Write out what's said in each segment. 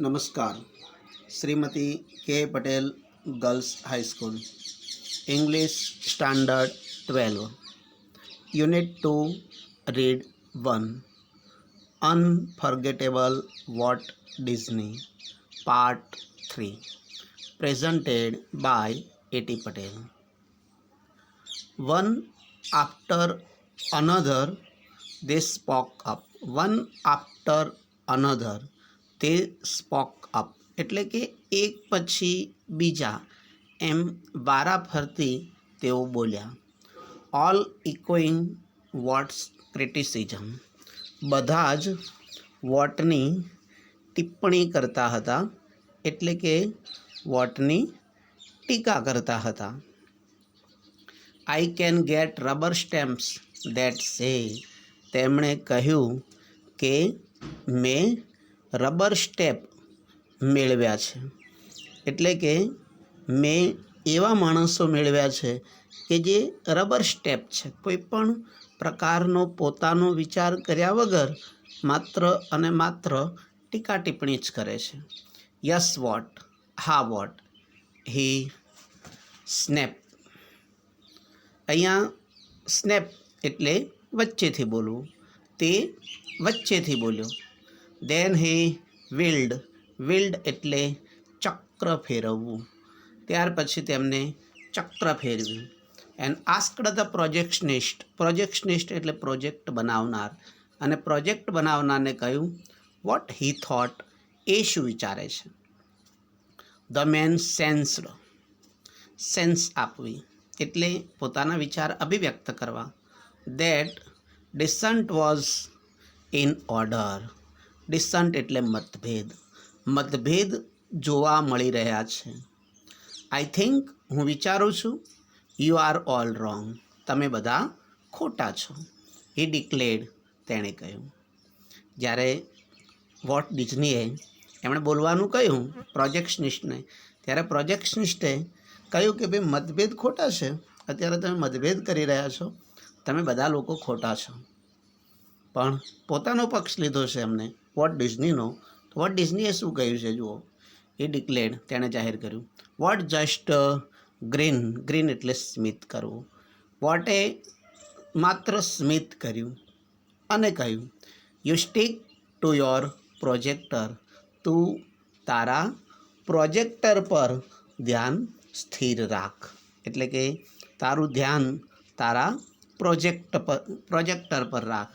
नमस्कार। श्रीमती के Patel girls high school, English standard 12, unit 2, read 1, unforgettable Walt Disney, part 3, presented by A.T. Patel. One after another they spoke up. One after another they spoke up. એટલે કે એક પછી બીજા એમ વારાફરતી તેઓ બોલ્યા. ઓલ ઇકોઈંગ વોટ્સ ક્રિટિસિઝમ, બધા જ વોટની ટિપ્પણી કરતા હતા, એટલે કે વોટની ટીકા કરતા હતા. I can get rubber stamps that સે, તેમણે કહ્યું કે મેં રબર સ્ટેમ્પ મેળવ્યા છે, એટલે કે મેં એવા માણસો મેળવ્યા છે કે જે રબર સ્ટેપ છે, કોઈ પણ પ્રકારનો પોતાનો વિચાર કર્યા વગર માત્ર અને માત્ર ટીકા ટિપ્પણી જ કરે છે. યસ વોટ, હા વોટ, હી સ્નેપ. અહીંયા સ્નેપ એટલે વચ્ચેથી બોલવું, તે વચ્ચેથી બોલ્યો. દેન હી વિલ્ડ, વિલ્ડ એટલે ચક્ર ફેરવવું, ત્યાર પછી તેમને ચક્ર ફેરવ્યું. એન્ડ આસ્કડ ધ પ્રોજેક્શનિસ્ટ, પ્રોજેક્શનિસ્ટ એટલે પ્રોજેક્ટ બનાવનાર, અને પ્રોજેક્ટ બનાવનારને કહ્યું વોટ હી થોટ, એ શું વિચારે છે. ધ મેન સેન્સ્ડ, સેન્સ આપવી એટલે પોતાના વિચાર અભિવ્યક્ત કરવા. That decent was in order, decent એટલે મતભેદ, મતભેદ જોવા મળી રહ્યા છે. આઈ થિંક, હું વિચારું છું. યુ આર ઓલ રોંગ, તમે બધા ખોટા છો. હી ડિક્લેર્ડ, તેણે કહ્યું. જ્યારે વોટ ડિઝનીએ એમણે બોલવાનું કહ્યું પ્રોજેક્શનિસ્ટને, ત્યારે પ્રોજેક્શનિસ્ટે કહ્યું કે ભાઈ મતભેદ ખોટા છે, અત્યારે તમે મતભેદ કરી રહ્યા છો, તમે બધા લોકો ખોટા છો. પણ પોતાનો પક્ષ લીધો છે એમને વોટ ડિઝનીનો. તો વોટ ડિઝનીએ શું કહ્યું છે જુઓ. એ ડિક્લેર્ડ, તેણે જાહેર કર્યું. વોટ જસ્ટ ગ્રીન, ગ્રીન એટલે સ્મિત કરવું. વોટે માત્ર સ્મિત કર્યું અને કહ્યું you stick to your projector, તું તારા પ્રોજેક્ટર પર ધ્યાન સ્થિર રાખ, એટલે કે તારું ધ્યાન તારા પ્રોજેક્ટર પર રાખ.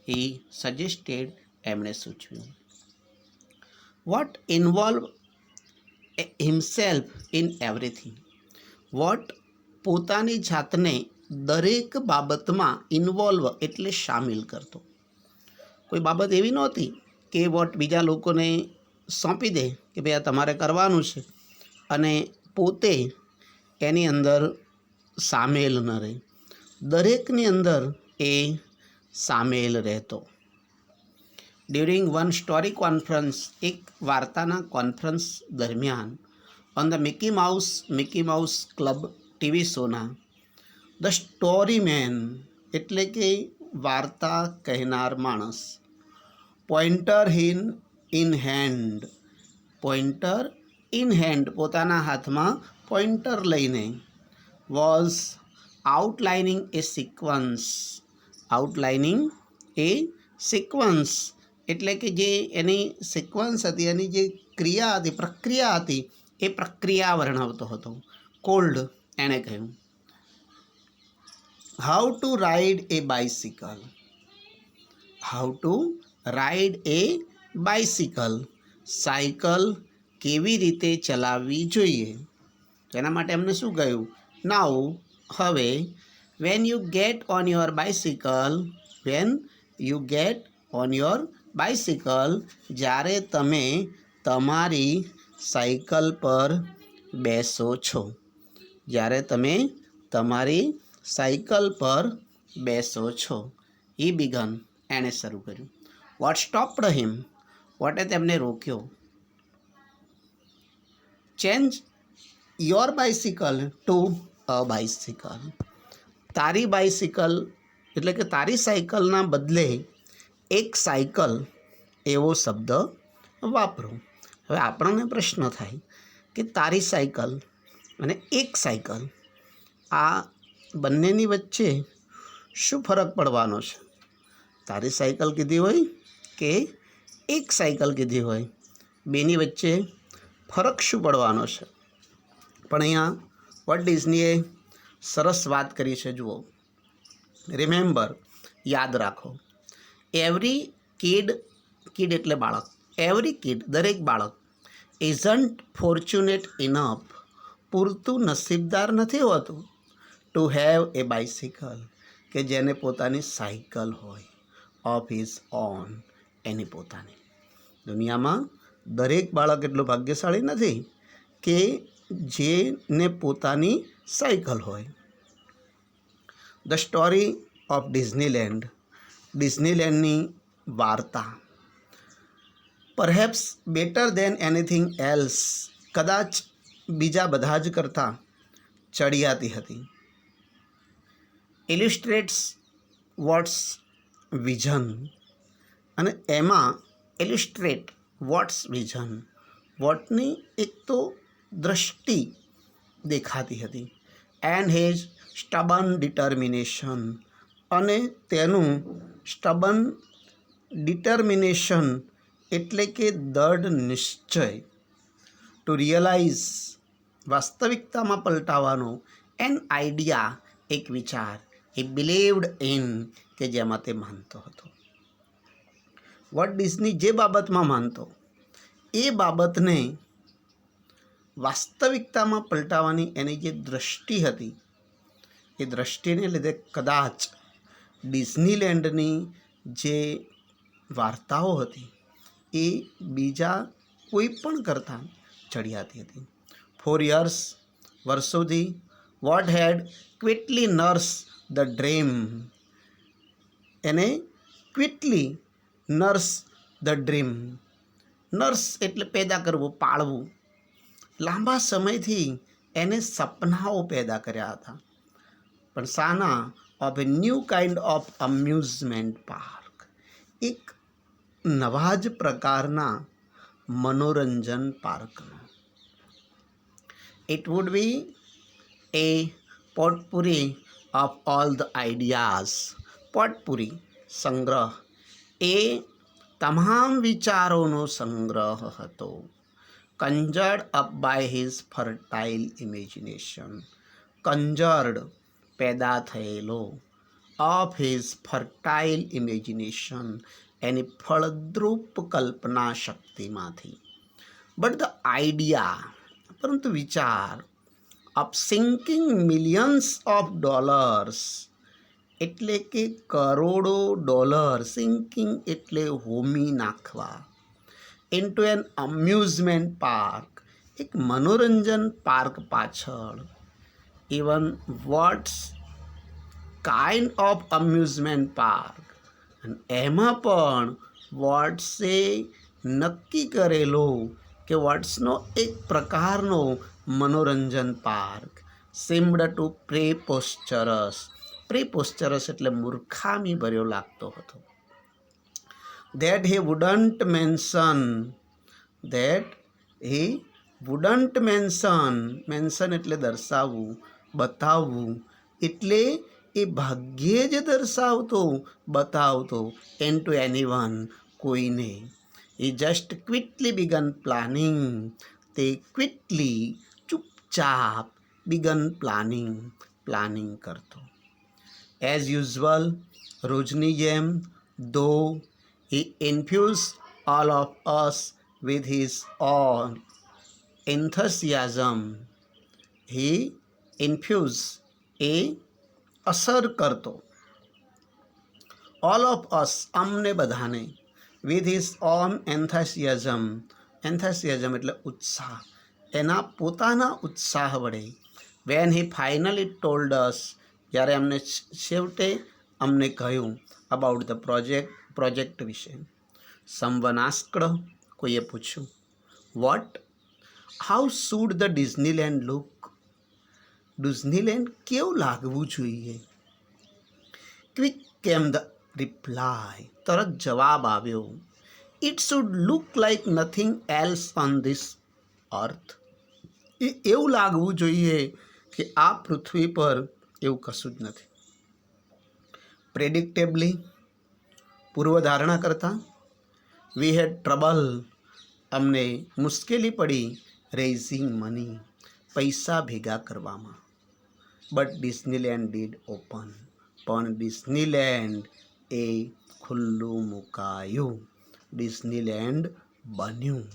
હી સજેસ્ટેડ, એમણે સૂચવ્યું. Walt involve himself in everything, Walt પોતાની જાતને દરેક બાબતમાં ઇન્વોલ્વ એટલે સામેલ કરતો. કોઈ બાબત એવી નહોતી કે વોટ બીજા લોકોને સોંપી દે કે ભાઈ આ તમારે કરવાનું છે અને પોતે એની અંદર સામેલ ન રહે. દરેકની અંદર એ સામેલ રહેતો. ડ્યુરિંગ વન સ્ટોરી કોન્ફરન્સ, એક વાર્તાના કોન્ફરન્સ દરમિયાન, on the Mickey Mouse Club TV શોના, ધ સ્ટોરી મેન એટલે કે વાર્તા કહેનાર માણસ, pointer in hand, pointer in hand પોતાના હાથમાં પોઇન્ટર લઈને, was outlining a sequence, outlining a sequence એટલે કે જે એની સિક્વન્સ હતી, એની જે ક્રિયા હતી, પ્રક્રિયા હતી, એ પ્રક્રિયા વર્ણવતો હતો. કોલ્ડ, એણે કહ્યું. How to ride A bicycle, how to ride A bicycle, cycle કેવી રીતે ચલાવવી જોઈએ. તેના માટે એમને શું કહ્યું. નાઉ, હવે, when you get on your bicycle, when you get on your bicycle, જ્યારે તમે તમારી સાયકલ પર બેસો છો, જ્યારે તમે તમારી સાયકલ પર બેસો છો. હી બિગન, એણે શરૂ કર્યું. વોટ સ્ટોપ્ડ હિમ, વોટે તેમને રોક્યો. Change your bicycle to a bicycle, તારી બાઇસિકલ એટલે કે તારી સાયકલના બદલે એક સાયકલ એવો શબ્દ વાપરો. હવે આપણને પ્રશ્ન થાય કે તારી સાયકલ અને એક સાયકલ આ બંનેની વચ્ચે શું ફરક પડવાનો છે? તારી સાયકલ કીધી હોય કે એક સાયકલ કીધી હોય, બેની વચ્ચે ફરક શું પડવાનો છે? પણ અહીંયા વોલ્ટ ડિઝનીએ સરસ વાત કરી છે. જુઓ, રિમેમ્બર, યાદ રાખો, એવરી કિડ એટલે બાળક, એવરી કિડ દરેક બાળક ઇઝન્ટ ફોર્ચ્યુનેટ ઇનફ પૂરતું નસીબદાર નથી હોતું ટુ હેવ એ બાઇસિકલ કે જેને પોતાની સાયકલ હોય ઓફ હિઝ ઓન, એની પોતાની. દુનિયામાં દરેક બાળક એટલું ભાગ્યશાળી નથી કે જેને પોતાની સાયકલ હોય. ધ સ્ટોરી ઓફ ડિઝનીલેન્ડ, ડિઝનીલેન્ડની વાર્તા. Perhaps better than anything else, કદાચ બીજા બધા જ કરતાં ચડિયાતી હતી. ઇલિસ્ટ્રેટ્સ વોટ્સ વિઝન, અને એમાં ઇલિસ્ટ્રેટ વોટ્સ વિઝન, વોટની એક તો દ્રષ્ટિ દેખાતી હતી, એન્ડ હિઝ સ્ટબન ડિટર્મિનેશન, અને તેનું સ્ટબન ડિટર્મિનેશન એટલે કે દૃઢ નિશ્ચય, ટુ રિયલાઇઝ વાસ્તવિકતામાં પલટાવાનો, એન આઈડિયા એક વિચાર, એ બિલીવડ ઇન કે જેમાં તે માનતો હતો. વોલ્ટ ડિઝની જે બાબતમાં માનતો એ બાબતને વાસ્તવિકતામાં પલટાવવાની એની જે દ્રષ્ટિ હતી, એ દ્રષ્ટિને લીધે કદાચ ડિઝનીલેન્ડની જે વાર્તાઓ હતી એ બીજા કોઈ પણ કરતાં ચડિયાતી હતી. 4 years, વર્ષોથી, Walt had quickly nurse the dream, એને quickly nurse the dream, nurse એટલે પેદા કરવું, પાળવું, લાંબા સમયથી એને સપનાઓ પેદા કર્યા હતા. પણ શાના? Of a new kind of amusement park, એક નવા જ પ્રકારના મનોરંજન પાર્કનો. It would be a potpourri of all the ideas, potpourri સંગ્રહ, એ તમામ વિચારોનો સંગ્રહ હતો. conjured up by his fertile imagination, conjured પેદા થયેલો, of his fertile imagination એની ફળદ્રુપ કલ્પના શક્તિમાંથી. બટ ધ આઈડિયા, પરંતુ વિચાર, of sinking millions of dollars, એટલે કે કરોડો ડોલર, સિંકિંગ એટલે હોમી નાખવા, ઇન્ટુ એન અમ્યુઝમેન્ટ પાર્ક, એક મનોરંજન પાર્ક પાછળ, even Walt's kind of amusement park, અને એમાં પણ વોટ્સે નક્કી કરેલો કે વોટ્સનો એક પ્રકારનો મનોરંજન પાર્ક, સિમ્ડ ટુ પ્રેપોસ્ચરસ, પ્રેપોસ્ચરસ એટલે મૂર્ખામી ભર્યો લાગતો હતો. that he wouldn't mention, that he wouldn't mention, mention એટલે દર્શાવવું, બતાવવું, એટલે એ ભાગ્યે જ દર્શાવતો, બતાવતો, into anyone, કોઈને. he just quickly began planning, તે ક્વિકલી ચૂપચાપ began planning, પ્લાનિંગ કરતો. as usual, રોજની જેમ, though he infused all of us with his own enthusiasm, he infused એ અસર કરતો, all of us અમને બધાને, with his own enthusiasm, enthusiasm એટલે ઉત્સાહ, એના પોતાના ઉત્સાહ વડે, when he finally told us, જ્યારે અમને છેવટે અમને કહ્યું, about the પ્રોજેક્ટ વિશે. someone asked, કોઈએ પૂછ્યું, what, how should the Disneyland look, Disneyland કેવું લાગવું જોઈએ? ક્વિક કેમ ધ રિપ્લાય, તરત જવાબ આવ્યો, it should look like nothing else on this earth. એ એવું લાગવું જોઈએ કે આ પૃથ્વી પર એવું કશું જ નથી. પ્રેડિક્ટેબલી, પૂર્વધારણા કરતાં, વી હેડ ટ્રબલ, અમને મુશ્કેલી પડી રેઝિંગ મની, પૈસા ભેગા કરવામાં. બટ ડિઝનીલેન્ડ ડીડ ઓપન, પણ ડિઝનીલેન્ડ એ ખુલ્લું મુકાયું, ડિઝનીલેન્ડ બન્યું.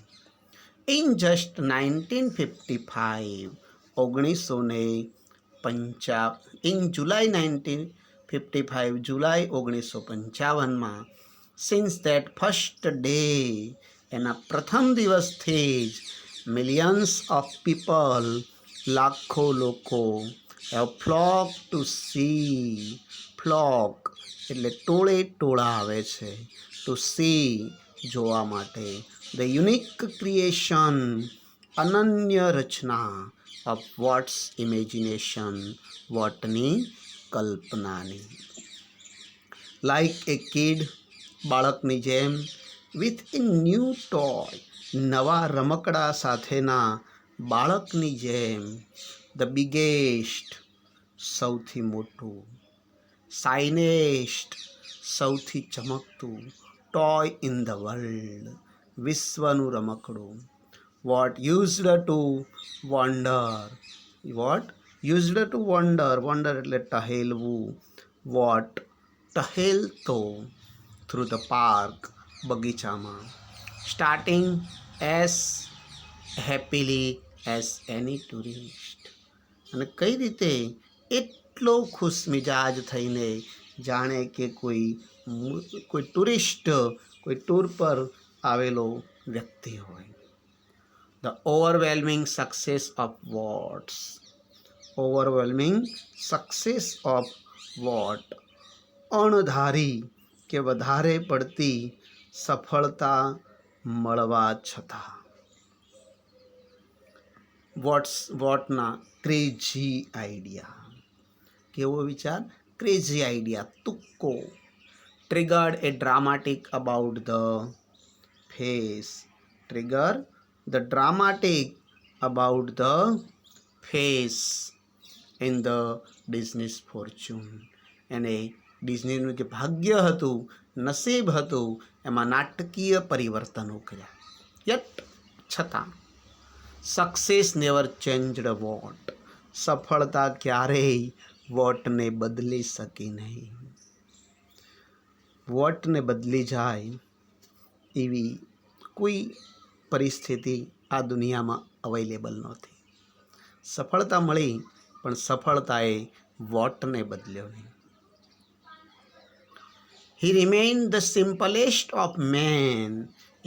In just 1955, 1955, in July 1955, July 1955માં, સિન્સ ધેટ ફર્સ્ટ ડે, એના પ્રથમ દિવસથી જ મિલિયન્સ ઓફ પીપલ, લાખો લોકો, have flock to see, flock એટલે ટોળે ટોળા આવે છે, ટુ સી જોવા માટે, ધ યુનિક ક્રિએશન અનન્ય રચના, ઓફ વોટ્સ ઇમેજિનેશન વોટની કલ્પનાની. લાઈક એ કિડ બાળકની જેમ, વિથ એ ન્યૂ ટોય નવા રમકડા સાથેના બાળકની જેમ, ધ બિગેસ્ટ સૌથી મોટું, શાઇનેસ્ટ સૌથી ચમકતું, ટોય ઇન ધ વર્લ્ડ વિશ્વનું રમકડું, Walt used to wander, Walt used to wander, wander એટલે ટહેલવું, વોટ ટહેલતો, થ્રુ ધ પાર્ક બગીચામાં, starting as happily as any tourist, અને કઈ રીતે એટલો ખુશ મિજાજ થઈને જાણે કે કોઈ ટુરિસ્ટ, કોઈ ટૂર પર આવેલો વ્યક્તિ હોય. The overwhelming success of Walt's, overwhelming success of Walt, અણધારી કે વધારે પડતી સફળતા મળવા છતાં. વોટના ક્રેઝી આઈડિયા, કેવો વિચાર? ક્રેઝી આઈડિયા, તુક્કો. Triggered a dramatic about the face, trigger the dramatic about the face in the Disney's fortune. એને ડિઝનીનું જે ભાગ્ય હતું, નસીબ હતું, એમાં નાટકીય પરિવર્તનો કર્યા. યટ છતાં, સક્સેસ નેવર ચેન્જડ વોટ, સફળતા ક્યારેય વોટને બદલી શકી નહીં. વોટને બદલી જાય એવી કોઈ પરિસ્થિતિ આ દુનિયામાં અવેલેબલ નહોતી. સફળતા મળી, પણ સફળતાએ વોટને બદલ્યો નહીં. હી રિમેઇન્ડ ધ સિમ્પલેસ્ટ ઓફ મેન,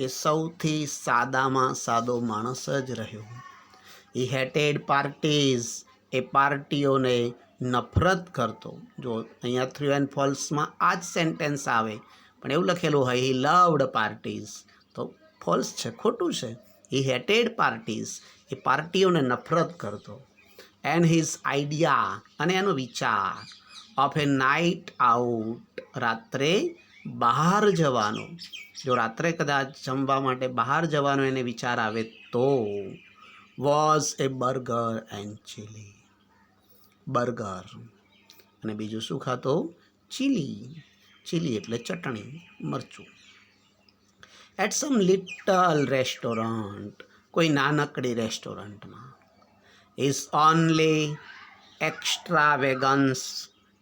એ સૌથી સાદામાં સાદો માણસ જ રહ્યો. હી હેટેડ પાર્ટીઝ, એ પાર્ટીઓને નફરત કરતો. જો અહીંયા થ્રુ એન્ડ ફોલ્સમાં આ જ સેન્ટેન્સ આવે, પણ એવું લખેલું હોય હી લવડ પાર્ટીઝ, તો ફોલ્સ છે, ખોટું છે. હી હેટેડ પાર્ટીઝ, એ પાર્ટીઓને નફરત કરતો. એન્ડ હિઝ આઈડિયા, અને એનો વિચાર, ઓફ એ નાઇટ આઉટ, રાત્રે બહાર જવાનો. જો રાત્રે કદાચ જમવા માટે બહાર જવાનો એને વિચાર આવે તો, was A burger and chilli, burger અને બીજું શું ખાતો? ચીલી. ચીલી એટલે ચટણી, મરચું. એટ સમ લિટલ રેસ્ટોરન્ટ, કોઈ નાનકડી રેસ્ટોરન્ટમાં. ઇઝ ઓનલી એક્સ્ટ્રાવેગન્સ,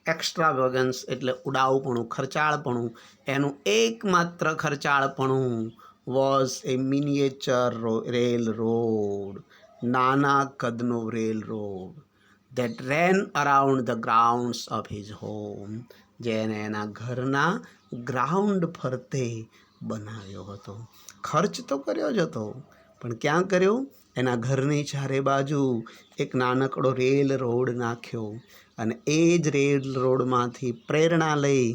એક્સ્ટ્રાવેગન્સ એટલે ઉડાઉપણું, ખર્ચાળપણું, એનું એકમાત્ર ખર્ચાળપણું, was a miniature railroad, નાના કદનો railroad, that ran around the grounds of his home, જેને એના ઘરના ગ્રાઉન્ડ ફરતે બનાવ્યો હતો. ખર્ચ તો કર્યો જ હતો, પણ ક્યાં કર્યો? એના ઘરની ચારે બાજુ એક નાનકડો રેલ રોડ નાખ્યો, અને એ જ રેલ રોડમાંથી પ્રેરણા લઈ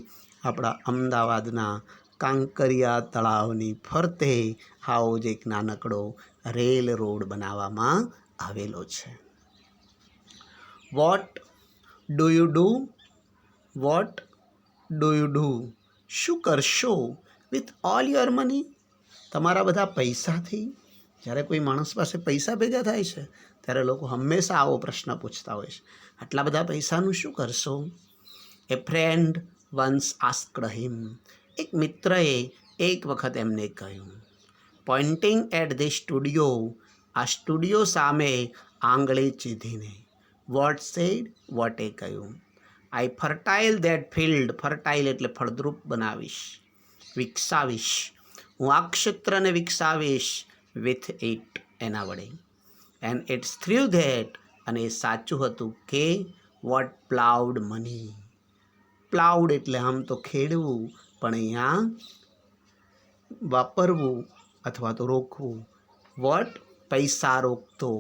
આપણા અમદાવાદના કાંકરિયા તળાવની ફરતે આવો જ એક નાનકડો રેલ રોડ બનાવવામાં આવેલો છે. What do you do, what do you do, શું કરશો? વિથ ઓલ યોર મની, તમારા બધા પૈસાથી જ્યારે કોઈ માણસ પાસે પૈસા ભેગા થાય છે ત્યારે લોકો હંમેશા આવો પ્રશ્ન પૂછતા હોય છે, આટલા બધા પૈસાનું શું કરશો? એ ફ્રેન્ડ વન્સ આસ્ક્ડ હિમ, એક મિત્રએ એક વખત એમને કહ્યું, પોઇન્ટિંગ એટ ધી સ્ટુડિયો, આ સ્ટુડિયો સામે આંગળી ચીધીને. વોટ સેડ, વોટે કહ્યું, આઈ ફર્ટાઇલ દેટ ફિલ્ડ, ફર્ટાઇલ એટલે ફળદ્રુપ બનાવીશ, વિકસાવીશ, હું આ ક્ષેત્રને વિકસાવીશ, વિથ ઇટ, એના વડે. એન્ડ ઇટ્સ થ્રુ ધેટ, અને એ સાચું હતું કે વોટ પ્લાઉડ મની, પ્લાઉડ એટલે આમ તો ખેડવું, પણ અહીંયા વાપરવું અથવા તો રોકવું. વોટ, પૈસા રોકતો,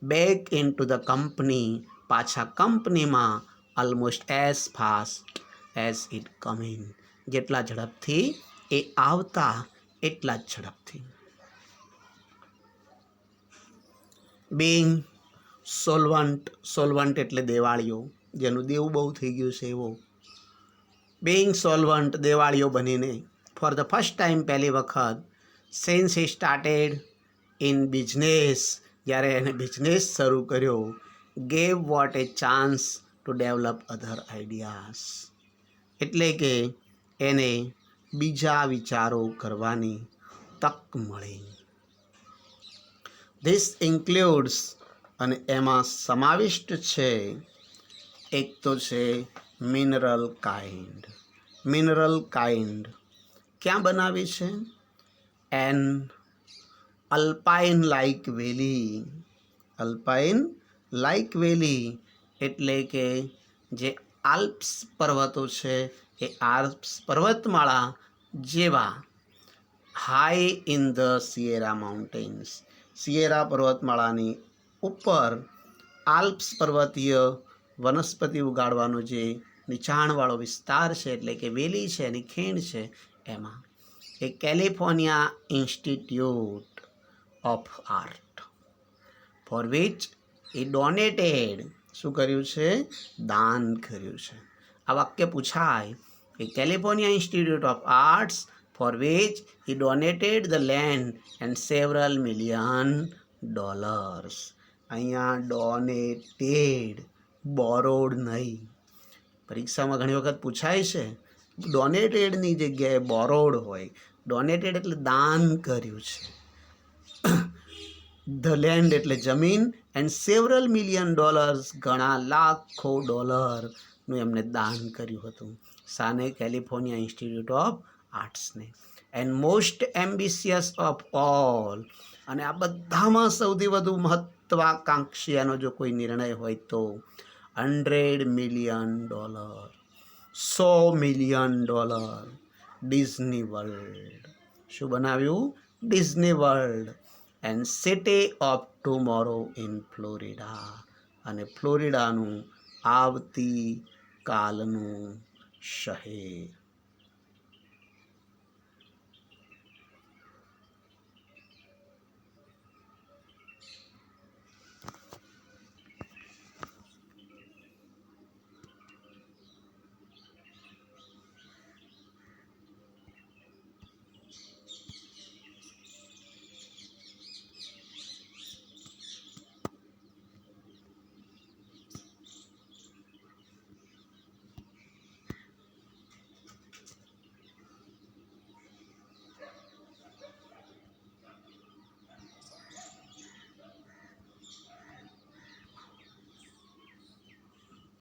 back into the company, પાછા કંપનીમાં, almost as fast as it come in, જેટલા ઝડપથી એ આવતા એટલા જ ઝડપથી. બિંગ સોલ્વન્ટ, સોલ્વન્ટ એટલે દેવાળીઓ, જેનું દેવું બહુ થઈ ગયું છે એવો. બિંગ સોલ્વન્ટ, દેવાળીઓ બનીને. ફોર ધ ફર્સ્ટ ટાઈમ, પહેલી વખત. Since he started in business, જ્યારે એને બિઝનેસ શરૂ કર્યો. Gave Walt a chance to develop other ideas, એટલે કે એને બીજા વિચારો કરવાની તક મળી. ધીસ ઇન્ક્લુડ્સ, અને એમાં સમાવિષ્ટ છે, એક તો છે મિનરલ કાઇન્ડ. મિનરલ કાઇન્ડ ક્યાં બનાવી છે? એન અલ્પાઇન લાઇક વેલી, અલ્પાઇન લાઇક વેલી એટલે કે જે આલ્પ્સ પર્વતો છે એ આલ્પ્સ પર્વતમાળા જેવા, હાઈ ઇન ધ સિયેરા માઉન્ટેન્સ, સિયેરા પર્વતમાળાની ઉપર આલ્પ્સ પર્વતીય વનસ્પતિ ઉગાડવાનો જે નીચાણવાળો વિસ્તાર છે, એટલે કે વેલી છે એની ખીણ છે, એમાં એ California Institute of Art, for which એ ડોનેટેડ, શું કર્યું છે? દાન કર્યું છે. આ વાક્ય પૂછાય કે California Institute of Arts for which he donated the land and several million dollars. અહીંયા ડોનેટેડ, બોરોડ નહીં. પરીક્ષામાં ઘણી વખત પૂછાય છે, ડોનેટેડની જગ્યાએ બોરોડ હોય. ડોનેટેડ એટલે દાન કર્યું છે. ધ લેન્ડ એટલે જમીન, એન્ડ સેવરલ મિલિયન ડોલર્સ, ઘણા લાખો ડોલરનું એમને દાન કર્યું હતું. સાને? કેલિફોર્નિયા ઇન્સ્ટિટ્યૂટ ઓફ આર્ટ્સને. And most ambitious of all, અને આ બધામાં સૌથી વધુ મહત્વાકાંક્ષી એનો જો કોઈ નિર્ણય હોય તો $100 million, $100 million, ડિઝની વર્લ્ડ. શું બનાવ્યું? Disney world. And city of tomorrow in Florida, અને ફ્લોરિડાનું આવતી કાલનું શહેર.